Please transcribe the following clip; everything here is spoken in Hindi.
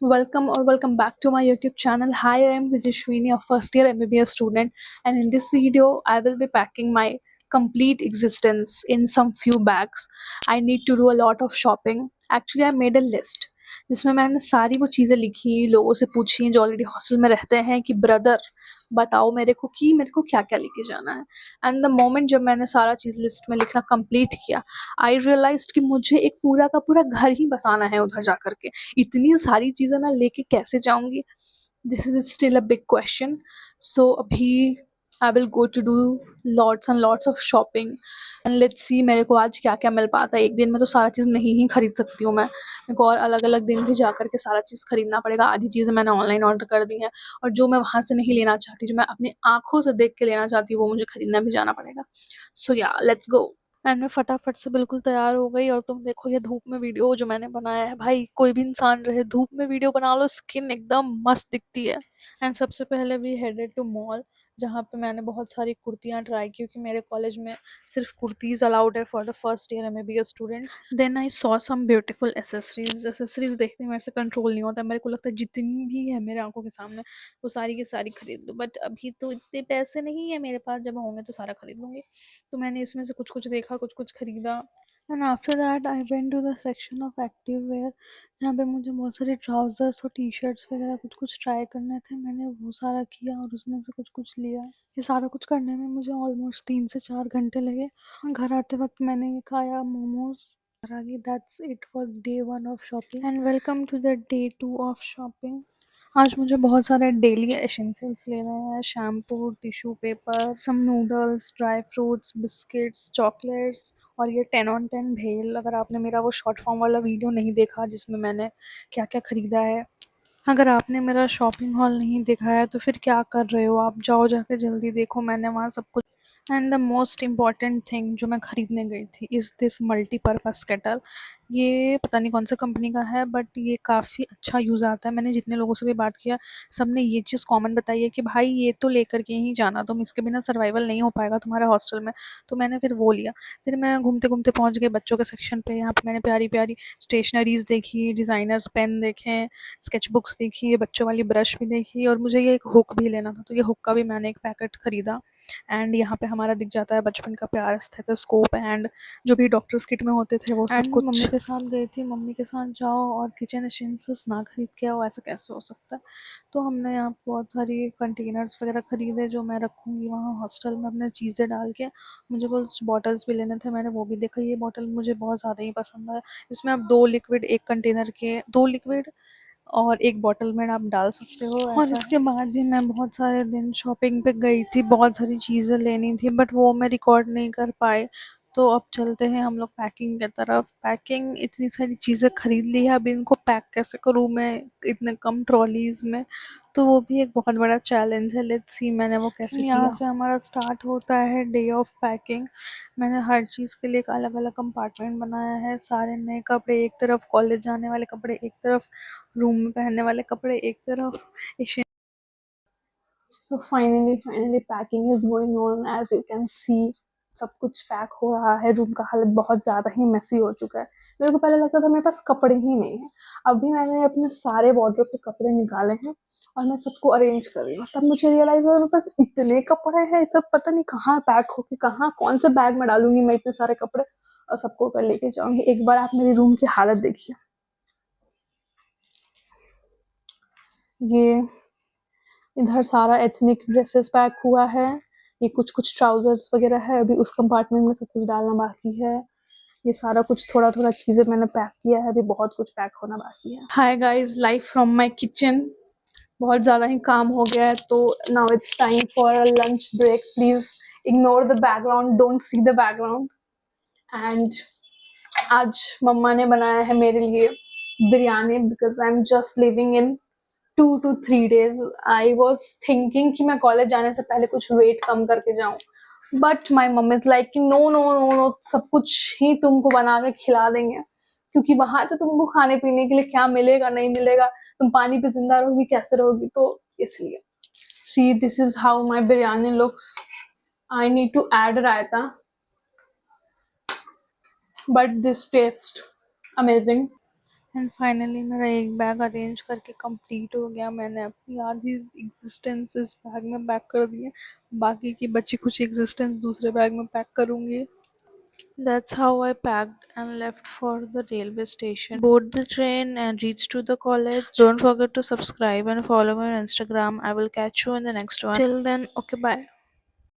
Welcome back to my YouTube channel. Hi, I am Vijayashwini, a first year MBBS student, and in this video, I will be packing my complete existence in some few bags. I need to do a lot of shopping. Actually, I made a list जिसमें मैंने सारी वो चीज़ें लिखी, लोगों से पूछी जो ऑलरेडी हॉस्टल में रहते हैं कि ब्रदर बताओ मेरे को कि मेरे को क्या-क्या लेके जाना है। एंड द मोमेंट जब मैंने सारा चीज़ लिस्ट में लिखना कंप्लीट किया, आई रियलाइज्ड कि मुझे एक पूरा का पूरा घर ही बसाना है उधर जा कर के। इतनी सारी चीज़ें मैं लेके कैसे जाऊँगी? This is still a big question. So अभी I will go to do lots and lots of shopping and let's see मेरे को आज क्या-क्या मिल पाता है। एक दिन में तो सारा चीज़ नहीं ही खरीद सकती हूँ मैं। मेरे को और अलग-अलग दिन भी जा कर के सारा चीज़ खरीदना पड़ेगा। आधी चीज़ें मैंने ऑनलाइन ऑर्डर कर दी हैं और जो मैं वहाँ से नहीं लेना चाहती, जो मैं अपनी आँखों से देख के लेना चाहती हूँ, वो मुझे खरीदना भी जाना पड़ेगा। सो या लेट्स गो। एंड मैं फटाफट से बिल्कुल तैयार हो गई और तुम देखो ये धूप में वीडियो जो मैंने बनाया है, भाई कोई भी इंसान रहे धूप में वीडियो बना लो, स्किन एकदम मस्त दिखती है। एंड सबसे पहले वी हेडेड टू मॉल, जहाँ पे मैंने बहुत सारी कुर्तियाँ ट्राई की क्योंकि मेरे कॉलेज में सिर्फ कुर्तीज़ अलाउड है for the first year MBBS student. Then I saw some beautiful accessories देखने मेरे से कंट्रोल नहीं होता, मेरे को लगता है जितनी भी है मेरे आंखों के सामने वो सारी की सारी खरीद लूँ, बट अभी तो इतने पैसे नहीं है मेरे पास, जब होंगे तो सारा खरीद लूँगी। तो मैंने इसमें से कुछ कुछ देखा, कुछ कुछ खरीदा। And after that I went to the section of active wear, जहाँ पे मुझे बहुत सारे ट्राउजर्स और टी शर्ट्स वगैरह कुछ कुछ ट्राई करने थे। मैंने वो सारा किया और उसमें से कुछ कुछ लिया। ये सारा कुछ करने में मुझे ऑलमोस्ट 3 से 4 घंटे लगे। घर आते वक्त मैंने ये खाया momos. That's it for day 1 of shopping and welcome to the day 2 of shopping. आज मुझे बहुत सारे डेली एसेंशियल्स लेने हैं, shampoo, tissue paper, some noodles, dry fruits, biscuits, chocolates और ये 10 on 10 भेल। अगर आपने मेरा वो शॉर्ट फॉर्म वाला वीडियो नहीं देखा जिसमें मैंने क्या क्या ख़रीदा है, अगर आपने मेरा शॉपिंग हॉल नहीं देखा है तो फिर क्या कर रहे हो आप, जाओ जाके जल्दी देखो, मैंने वहाँ सब कुछ। And the most important thing जो मैं ख़रीदने गई थी इज़ दिस मल्टीपर्पज़ केटल। ये पता नहीं कौन सा कंपनी का है, बट ये काफ़ी अच्छा यूज़ आता है। मैंने जितने लोगों से भी बात किया, सब ने ये चीज़ कॉमन बताई है कि भाई ये तो लेकर के ही जाना, तुम इसके बिना सर्वाइवल नहीं हो पाएगा तुम्हारे हॉस्टल में। तो मैंने फिर वो लिया। फिर मैं घूमते घूमते पहुँच गई बच्चों के सेक्शन पे। यहाँ पे मैंने प्यारी प्यारी स्टेशनरीज़ देखी, डिज़ाइनर्स पेन देखे, स्केच बुक्स देखी, ये बच्चों वाली ब्रश भी देखी और मुझे ये एक हुक भी लेना था, तो ये हुक का भी मैंने एक पैकेट ख़रीदा। एंड यहाँ पे हमारा दिख जाता है बचपन का प्यार, स्टेथोस्कोप एंड जो भी डॉक्टर्स किट में होते थे वो सब कुछ। मम्मी के साथ गई थी, मम्मी के साथ जाओ और किचन एसेंशियल्स ना खरीद के आओ, ऐसा कैसे हो सकता है। तो हमने यहाँ बहुत सारी कंटेनर्स वगैरह ख़रीदे जो मैं रखूँगी वहाँ हॉस्टल में अपने चीज़ें डाल के। मुझे कुछ बॉटल्स भी लेने थे, मैंने वो भी देखा। ये बॉटल मुझे बहुत ज़्यादा ही पसंद है। इसमें आप 2 लिक्विड एक कंटेनर के 2 लिक्विड और एक बॉटल में आप डाल सकते हो, और इसके बाद भी मैं बहुत सारे दिन शॉपिंग पे गई थी, बहुत सारी चीज़ें लेनी थी, बट वो मैं रिकॉर्ड नहीं कर पाई। तो अब चलते हैं हम लोग पैकिंग की तरफ। पैकिंग, इतनी सारी चीज़ें खरीद ली है, अब इनको पैक कैसे करूँ मैं इतने कम ट्रॉलीज़ में, तो वो भी एक बहुत बड़ा चैलेंज है। लेट्स सी मैंने वो कैसे किया। यहाँ से हमारा स्टार्ट होता है डे ऑफ पैकिंग। मैंने हर चीज़ के लिए एक अलग अलग कंपार्टमेंट बनाया है। सारे नए कपड़े एक तरफ, कॉलेज जाने वाले कपड़े एक तरफ, रूम में पहनने वाले कपड़े एक तरफ। So finally packing is going on, as you can see सब कुछ पैक हो रहा है। रूम का हालत बहुत ज़्यादा ही मेसी हो चुका है। मेरे को पहले लगता था मेरे पास कपड़े ही नहीं हैं। अभी मैंने अपने सारे वार्डरोब के कपड़े निकाले हैं और मैं सबको अरेंज कर रही हूँ। तब मुझे रियलाइज़ हुआ मेरे पास इतने कपड़े हैं, सब पता नहीं कहाँ पैक होके कहाँ कौन से बैग में डालूँगी मैं इतने सारे कपड़े और सबको ऊपर लेके जाऊँगी। एक बार आप मेरे रूम की हालत देखिए। ये इधर सारा एथनिक ड्रेसेस पैक हुआ है, ये कुछ कुछ ट्राउजर्स वगैरह है, अभी उस कंपार्टमेंट में सब कुछ डालना बाकी है। ये सारा कुछ थोड़ा थोड़ा चीज़ें मैंने पैक किया है, अभी बहुत कुछ पैक होना बाकी है। Hi guys, live from my kitchen. बहुत ज़्यादा ही काम हो गया है, तो now it's time for a lunch break. Please ignore the background, don't see the background. And आज मम्मा ने बनाया है मेरे लिए biryani, because I am just living in 2 to 3 days। I was thinking कि मैं कॉलेज जाने से पहले कुछ वेट कम करके जाऊं, but my mummy is like कि नो नो नो नो, सब कुछ ही तुमको बना के खिला देंगे, क्योंकि वहां तो तुमको खाने पीने के लिए क्या मिलेगा नहीं मिलेगा, तुम पानी पे जिंदा रहोगी कैसे रहोगी, तो इसलिए। See this is how my biryani looks. I need to add raita, but this taste amazing. And finally मेरा एक बैग अरेंज करके कंप्लीट हो गया। मैंने अपनी आधी एग्जिस्टेंस इस बैग में पैक कर दी है, बाकी की बची कुछ एग्जिस्टेंस दूसरे बैग में पैक करूँगी। That's how I packed and left for the railway station. Board the train and reached to the college. Don't forget to subscribe and follow me on Instagram. I will catch you in the next one. Till then, okay, bye.